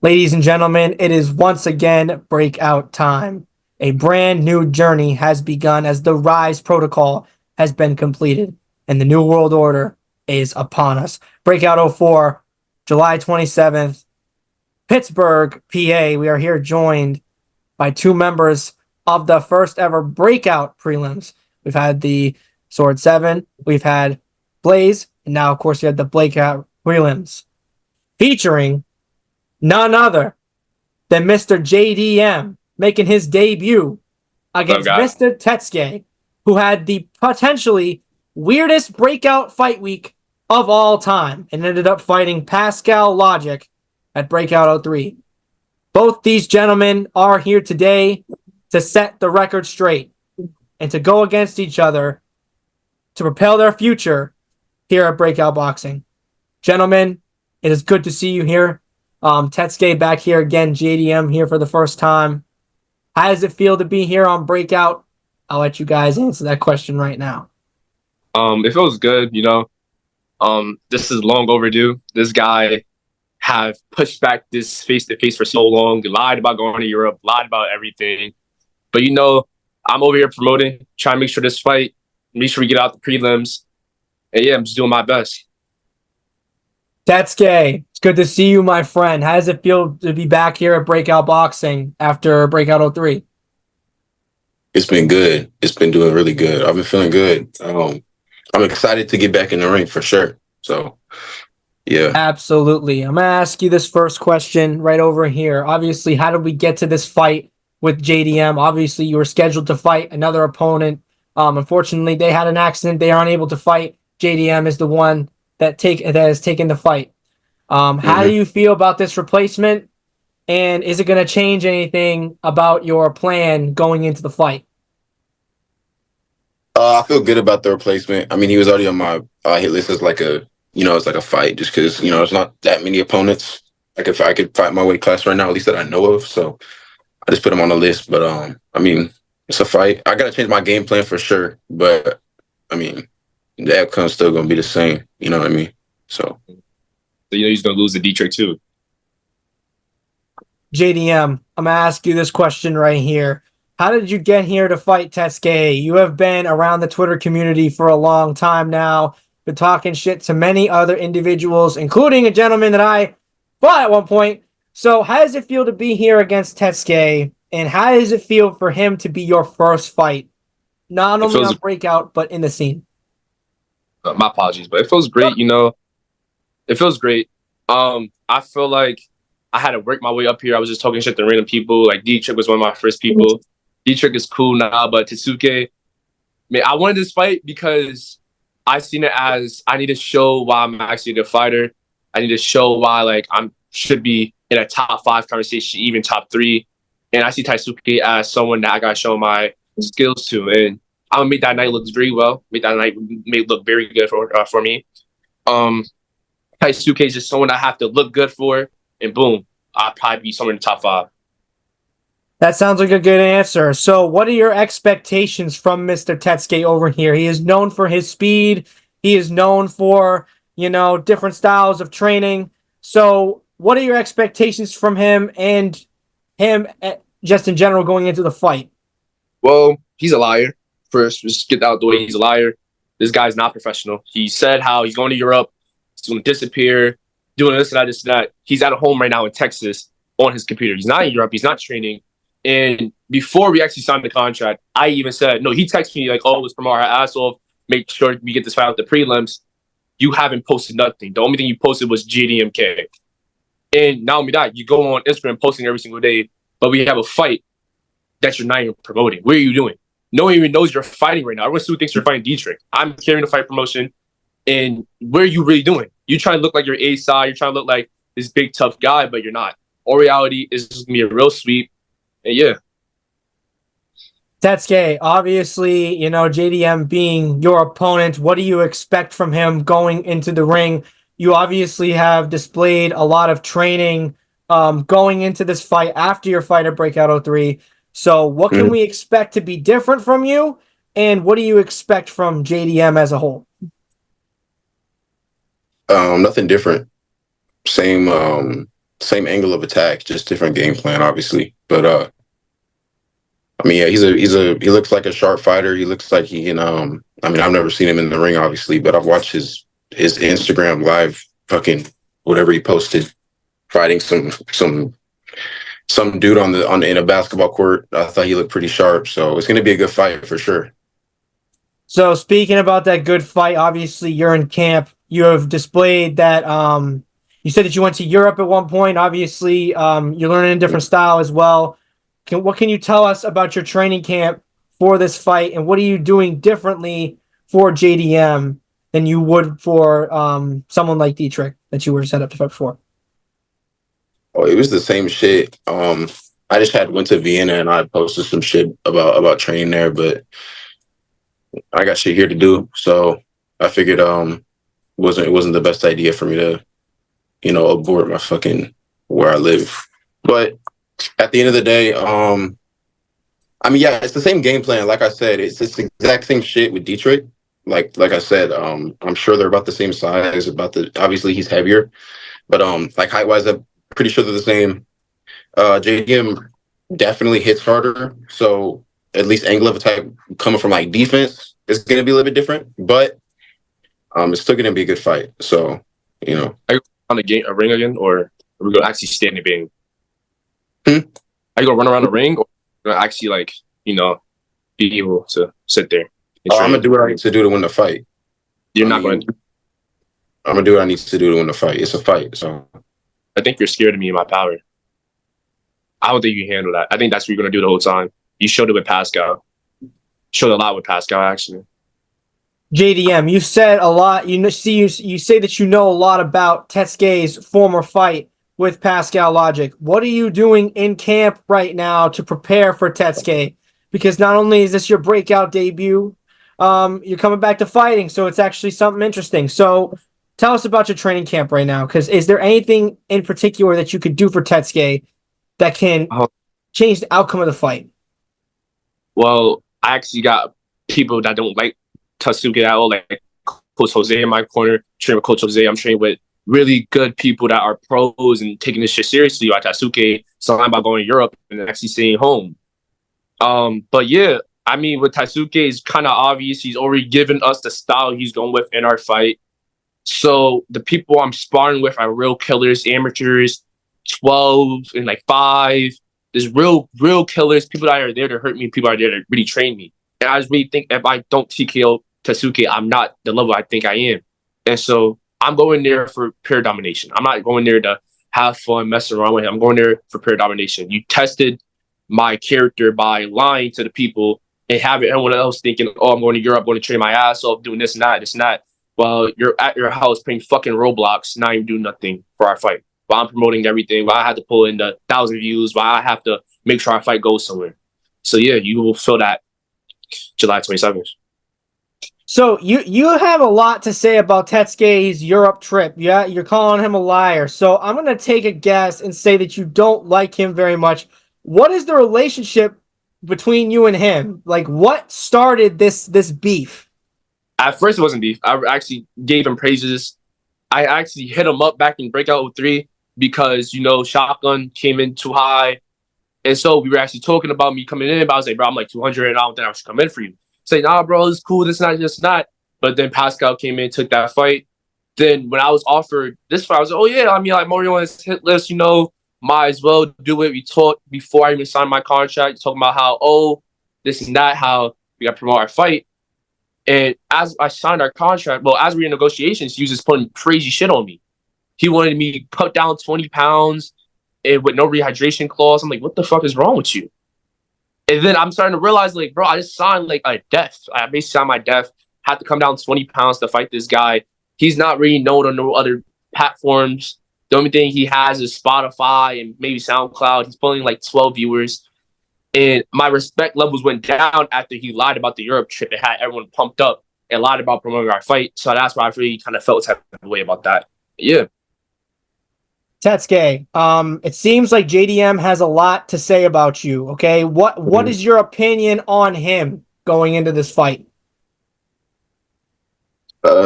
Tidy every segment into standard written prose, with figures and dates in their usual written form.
Ladies and gentlemen, it is once again breakout time. A brand new journey has begun as the Rise protocol has been completed and the New World Order is upon us. Breakout '04, July 27th, Pittsburgh, PA. We are here joined by two members of the first ever breakout prelims. We've had the Sword 7, we've had Blaze, and now, of course, we had the breakout prelims featuring none other than Mr. JDM making his debut against Mr. Tecsuke, who had the potentially weirdest breakout fight week of all time and ended up fighting Pascal Logic at Breakout '03. Both these gentlemen are here today to set the record straight and to go against each other to propel their future here at Breakout Boxing. Gentlemen, it is good to see you here. Tecsuke back here again, JDM here for the first time. How does it feel to be here on Breakout? I'll let you guys answer that question right now. It feels good, this is long overdue. This guy have pushed back this face-to-face for so long, lied about going to Europe, lied about everything. But I'm over here promoting, trying to make sure this fight, make sure we get out the prelims. And yeah, I'm just doing my best. Tecsuke, it's good to see you, my friend. How does it feel to be back here at Breakout Boxing after Breakout '03? It's been good. It's been doing really good. I've been feeling good. I'm excited to get back in the ring for sure. So, yeah. Absolutely. I'm going to ask you this first question right over here. Obviously, how did we get to this fight with JDM? Obviously, you were scheduled to fight another opponent. Unfortunately, they had an accident. They aren't able to fight. JDM is the one that has taken the fight. How do you feel about this replacement? And is it going to change anything about your plan going into the fight? I feel good about the replacement. I mean, he was already on my hit list as like it's like a fight just because, there's not that many opponents. Like if I could fight my weight class right now, at least that I know of. So I just put him on the list. But, I mean, it's a fight. I got to change my game plan for sure. But, I mean, the outcome's still going to be the same. You know what I mean? So he's going to lose the D-trick too. JDM, I'm going to ask you this question right here. How did you get here to fight Tecsuke? You have been around the Twitter community for a long time now, been talking shit to many other individuals, including a gentleman that I fought at one point. So how does it feel to be here against Tecsuke, and how does it feel for him to be your first fight, not only on Breakout, but in the scene? My apologies, but it feels great, It feels great. I feel like I had to work my way up here. I was just talking shit to random people. Like, D-Trick was one of my first people. D-Trick is cool now, but Tecsuke, man, I wanted this fight because I seen it as I need to show why I'm actually a good fighter. I need to show why, I should be in a top 5 conversation, even top 3. And I see Tecsuke as someone that I got to show my skills to. And I'm going to make that night look very well. Make that night look very good for me. Tecsuke is just someone I have to look good for. And boom, I'll probably be somewhere in the top 5. That sounds like a good answer. So what are your expectations from Mr. Tecsuke over here? He is known for his speed. He is known for, different styles of training. So what are your expectations from him and him just in general going into the fight? Well, he's a liar. First, just get out the way. He's a liar. This guy's not professional. He said how he's going to Europe. He's going to disappear, doing this and that, this and that. He's at home right now in Texas on his computer. He's not in Europe. He's not training. And before we actually signed the contract, I even said, no, he texted me like, oh, let's promote our ass off. Make sure we get this fight out the prelims. You haven't posted nothing. The only thing you posted was JDMK. And not only that, you go on Instagram posting every single day, but we have a fight that you're not even promoting. What are you doing? No one even knows you're fighting right now. Everyone still thinks you're fighting D-Trick. I'm carrying the fight promotion. And what are you really doing? You trying to look like you're A-side. You're trying to look like this big, tough guy, but you're not. All reality is just going to be a real sweep. And yeah. Tecsuke, obviously, JDM being your opponent, what do you expect from him going into the ring? You obviously have displayed a lot of training going into this fight after your fight at Breakout '03. So what can we expect to be different from you? And what do you expect from JDM as a whole? Nothing different. Same same angle of attack, just different game plan, obviously. But I mean, yeah, he looks like a sharp fighter. He looks like he can. I mean, I've never seen him in the ring, obviously, but I've watched his Instagram live, fucking whatever he posted, fighting some dude in a basketball court. I thought he looked pretty sharp, so it's gonna be a good fight for sure. So speaking about that good fight, obviously you're in camp. You have displayed that you said that you went to Europe at one point. Obviously, you're learning a different style as well. What can you tell us about your training camp for this fight, and what are you doing differently for JDM than you would for someone like Dietrich that you were set up to fight for? Oh, it was the same shit. I just had went to Vienna and I posted some shit about training there, but I got shit here to do, so I figured it wasn't the best idea for me to abort my fucking where I live. But at the end of the day, I mean, yeah, it's the same game plan. Like I said, it's the exact same shit with Detroit. Like I said, I'm sure they're about the same size. Obviously he's heavier, but like height wise, I'm pretty sure they're the same. JDM definitely hits harder, so at least angle of attack coming from like defense is going to be a little bit different, but it's still going to be a good fight. So Are you on a ring again, or are we gonna actually stand and bang? Are you gonna run around the ring, or gonna actually be able to sit there? I'm gonna do what I need to do to win the fight. You're not going to. I'm gonna do what I need to do to win the fight. It's a fight, so I think you're scared of me and my power. I don't think you can handle that. I think that's what you're gonna do the whole time. You showed it with Pascal. Showed a lot with Pascal, actually. JDM, you said a lot. You say that you know a lot about Tecsuke's former fight with Pascal Logic. What are you doing in camp right now to prepare for Tecsuke? Because not only is this your breakout debut, you're coming back to fighting, so it's actually something interesting. So tell us about your training camp right now, because is there anything in particular that you could do for Tecsuke that can change the outcome of the fight? Well, I actually got people that don't like Tecsuke at all, like Coach Jose in my corner, training with Coach Jose. I'm training with really good people that are pros and taking this shit seriously, like Tecsuke. So I'm about going to Europe and actually staying home. But yeah, I mean, with Tecsuke, it's kind of obvious. He's already given us the style he's going with in our fight. So the people I'm sparring with are real killers, amateurs, 12 and like 5. There's real killers, people that are there to hurt me, people are there to really train me. And I just really think if I don't TKO Tecsuke, I'm not the level I think I am. And so I'm going there for pure domination. I'm not going there to have fun, messing around with him. I'm going there for pure domination. You tested my character by lying to the people and having everyone else thinking, oh, I'm going to Europe, I'm going to train my ass off, doing this and that, this and that. Well, you're at your house playing fucking Roblox, not even doing nothing for our fight. While I'm promoting everything, while I have to pull in the 1,000 views, while I have to make sure our fight goes somewhere. So yeah, you will feel that July 27th. So you have a lot to say about Tecsuke's Europe trip. Yeah, you're calling him a liar. So I'm gonna take a guess and say that you don't like him very much. What is the relationship between you and him? Like, what started this beef? At first, it wasn't beef. I actually gave him praises. I actually hit him up back in Breakout 03 because, Shotgun came in too high. And so we were actually talking about me coming in. But I was like, bro, I'm like 200 and I don't think I should come in for you. Say, nah, bro, it's cool. This not just not. But then Pascal came in, took that fight. Then when I was offered this fight, I was like, oh, yeah, I mean, like Mario on his hit list, might as well do it. We talked before I even signed my contract, talking about how, this and that, how we got to promote our fight. And as I signed our contract, as we were in negotiations, he was just putting crazy shit on me. He wanted me to cut down 20 pounds and with no rehydration clause. I'm like, what the fuck is wrong with you? And then I'm starting to realize, like, bro, I just signed like a death. I basically signed my death. Had to come down 20 pounds to fight this guy. He's not really known on no other platforms. The only thing he has is Spotify and maybe SoundCloud. He's pulling like 12 viewers. And my respect levels went down after he lied about the Europe trip. It had everyone pumped up and lied about promoting our fight. So that's why I really kind of felt type of way about that. Yeah. Tecsuke, it seems like JDM has a lot to say about you. Okay, what is your opinion on him going into this fight?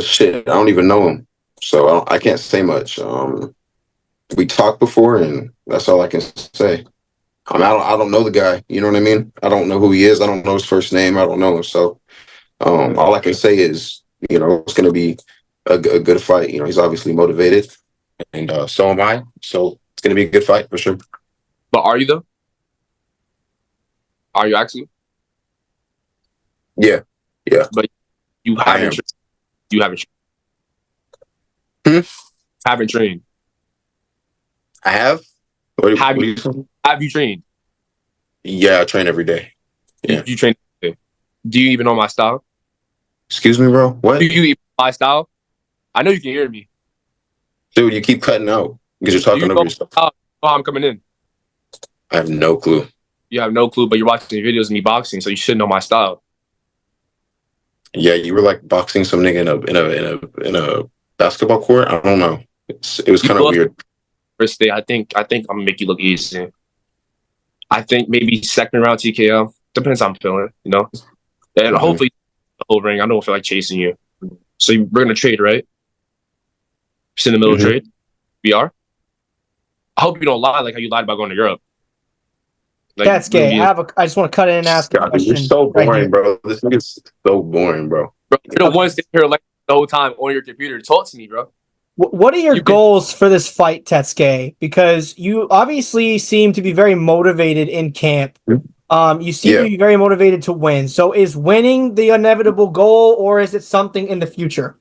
Shit, I don't even know him, so I can't say much. we talked before, and that's all I can say. I don't know the guy. You know what I mean? I don't know who he is. I don't know his first name. I don't know him. So all I can say is, it's going to be a good fight. He's obviously motivated, and so am I. So it's going to be a good fight for sure. But are you though? Are you actually? Yeah. But you haven't. You haven't. Hmm? Haven't trained. I have. Have you trained? Yeah, I train every day. Yeah. You train. Do you even know my style? Excuse me, bro. What? Do you even know my style? I know you can hear me. Dude, you keep cutting out because you're talking over yourself. How I'm coming in? I have no clue. You have no clue, but you're watching videos of me boxing, so you should know my style. Yeah, you were like boxing some nigga in a basketball court. I don't know. It was kind of weird. First day, I think I'm gonna make you look easy. I think maybe second round TKO. Depends how I'm feeling, And hopefully the whole ring. I don't feel like chasing you. So we're gonna trade, right? Just in the middle of trade. We are. I hope you don't lie like how you lied about going to Europe. Like, That's gay. I just want to cut in and ask a question. You're so boring, right bro. This nigga's so boring, bro. You're the one sitting here like the whole time on your computer. Talk to me, bro. What are your goals for this fight, Tecsuke? Because you obviously seem to be very motivated in camp. You seem to be very motivated to win. So is winning the inevitable goal, or is it something in the future?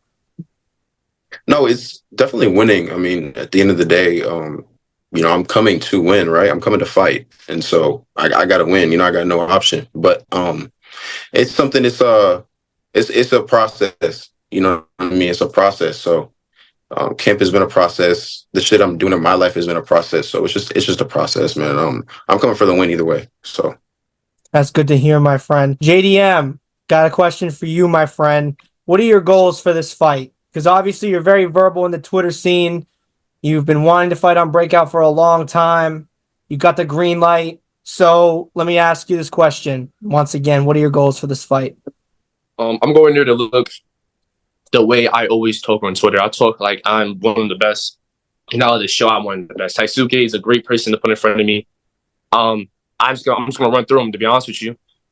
No, it's definitely winning. I mean, at the end of the day, I'm coming to win, right? I'm coming to fight, and so I got to win. I got no option. But it's something. It's a process. You know what I mean? It's a process. So camp has been a process. The shit I'm doing in my life has been a process. So it's just a process, man. I'm coming for the win either way. So that's good to hear, my friend. JDM, got a question for you, my friend. What are your goals for this fight? Because obviously you're very verbal in the Twitter scene. You've been wanting to fight on Breakout for a long time. You got the green light. So let me ask you this question once again. What are your goals for this fight? I'm going there to look the way I always talk on Twitter. I talk like I'm one of the best. Now to show I'm one of the best. Tecsuke is a great person to put in front of me. I'm just gonna run through him, to be honest with you.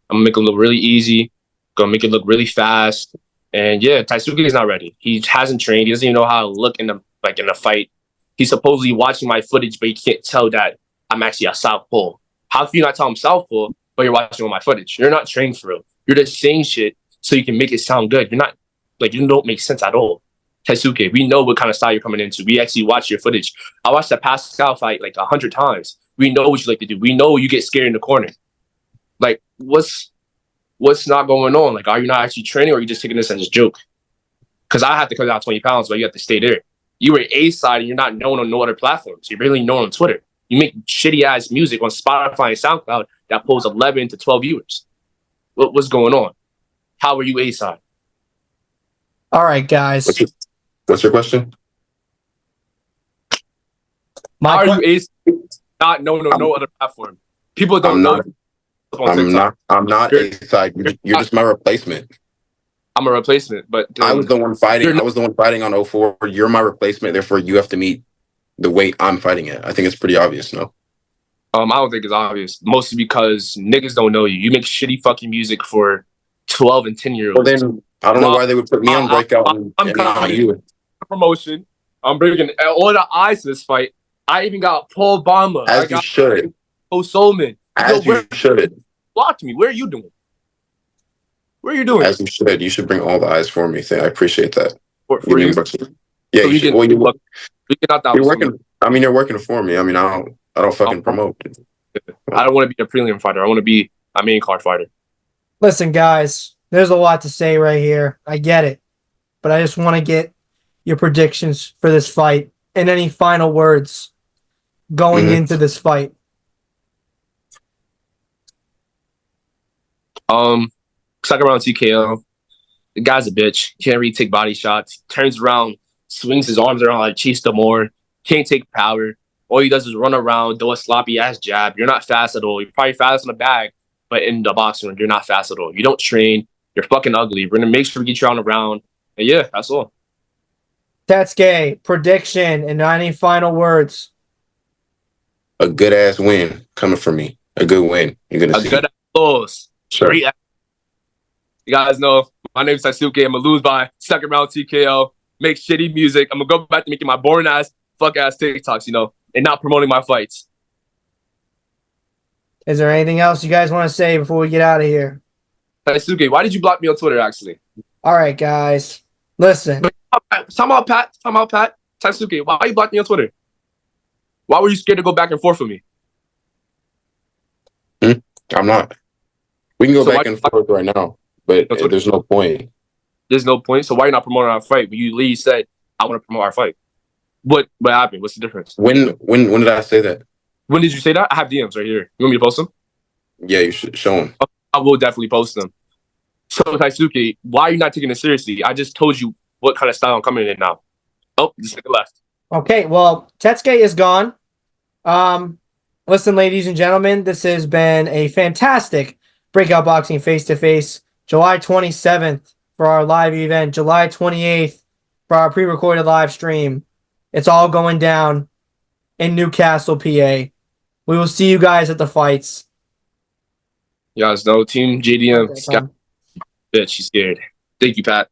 I'm gonna make him look really easy. Gonna make it look really fast. And yeah, Tecsuke is not ready. He hasn't trained. He doesn't even know how to look in a fight. He's supposedly watching my footage, but he can't tell that I'm actually a southpaw. How can you not tell I'm southpaw, but you're watching all my footage? You're not trained for real. You're just saying shit so you can make it sound good. You're not, you don't make sense at all. Tecsuke, we know what kind of style you're coming into. We actually watch your footage. I watched the Pascal fight like 100 times. We know what you like to do. We know you get scared in the corner. Like, what's not going on? Like, are you not actually training, or are you just taking this as a joke? Because I have to cut down 20 pounds, but you have to stay there. You were A-side and you're not known on no other platforms. You're barely known on Twitter. You make shitty-ass music on Spotify and SoundCloud that pulls 11 to 12 viewers. What's going on? How are you A-side? All right, guys. What's your question? How are you A-side? Not known on no other platform. People don't know. I'm not A-side. You're just my replacement. I'm a replacement, but I was the one fighting. I was the one fighting on 04. You're my replacement. Therefore, you have to meet the weight I'm fighting at. I think it's pretty obvious, no? I don't think it's obvious. Mostly because niggas don't know you. You make shitty fucking music for 12 and 10-year-olds. Well, then I don't know why they would put me on Breakout and not you. Promotion. I'm bringing all the eyes to this fight. I even got Paul Bama. As you should. Oh, Solman. As you should. Blocked me. Where are you doing? What are you doing? As you should. You should bring all the eyes for me. I appreciate that. For you? Yeah, so you should. Well, you're working. I mean, you're working for me. I mean, I don't fucking promote. I don't want to be a prelim fighter. I want to be a main card fighter. Listen, guys, there's a lot to say right here. I get it. But I just want to get your predictions for this fight and any final words going into this fight. Second round TKO. The guy's a bitch. Can't really take body shots. Turns around, swings his arms around like Chase Damore. Can't take power. All he does is run around, do a sloppy ass jab. You're not fast at all. You're probably fast in the bag, but in the boxing ring, you're not fast at all. You don't train. You're fucking ugly. We're gonna make sure we get you on the round. And yeah, that's all. Tecsuke, prediction and any final words. a good ass win coming from me. A good win. You're gonna A see. good loss. Sure. Great. You guys know my name is Tecsuke. I'm gonna lose by second round TKO. Make shitty music. I'm gonna go back to making my boring ass, fuck ass TikToks, and not promoting my fights. Is there anything else you guys want to say before we get out of here? Tecsuke, why did you block me on Twitter? Actually, All right, guys. Listen. Time out, Pat. Tecsuke, why you blocked me on Twitter? Why were you scared to go back and forth with me? I'm not. We can go So back and forth right now, but That's what- there's no point. There's no point. So why are you not promoting our fight? But you literally said I want to promote our fight. What happened? What's the difference? When did I say that? When did you say that? I have DMs right here. You want me to post them? Yeah, you should show him. I will definitely post them. So Tecsuke, why are you not taking it seriously? I just told you what kind of style I'm coming in now. Oh, the second left. Okay, well, Tetsuke is gone. Listen, ladies and gentlemen, this has been a fantastic Breakout Boxing face-to-face. July 27th for our live event. July 28th for our pre-recorded live stream. It's all going down in Newcastle, PA. We will see you guys at the fights. You guys know Team JDM. Okay, Tom. Bitch, she's scared. Thank you, Pat.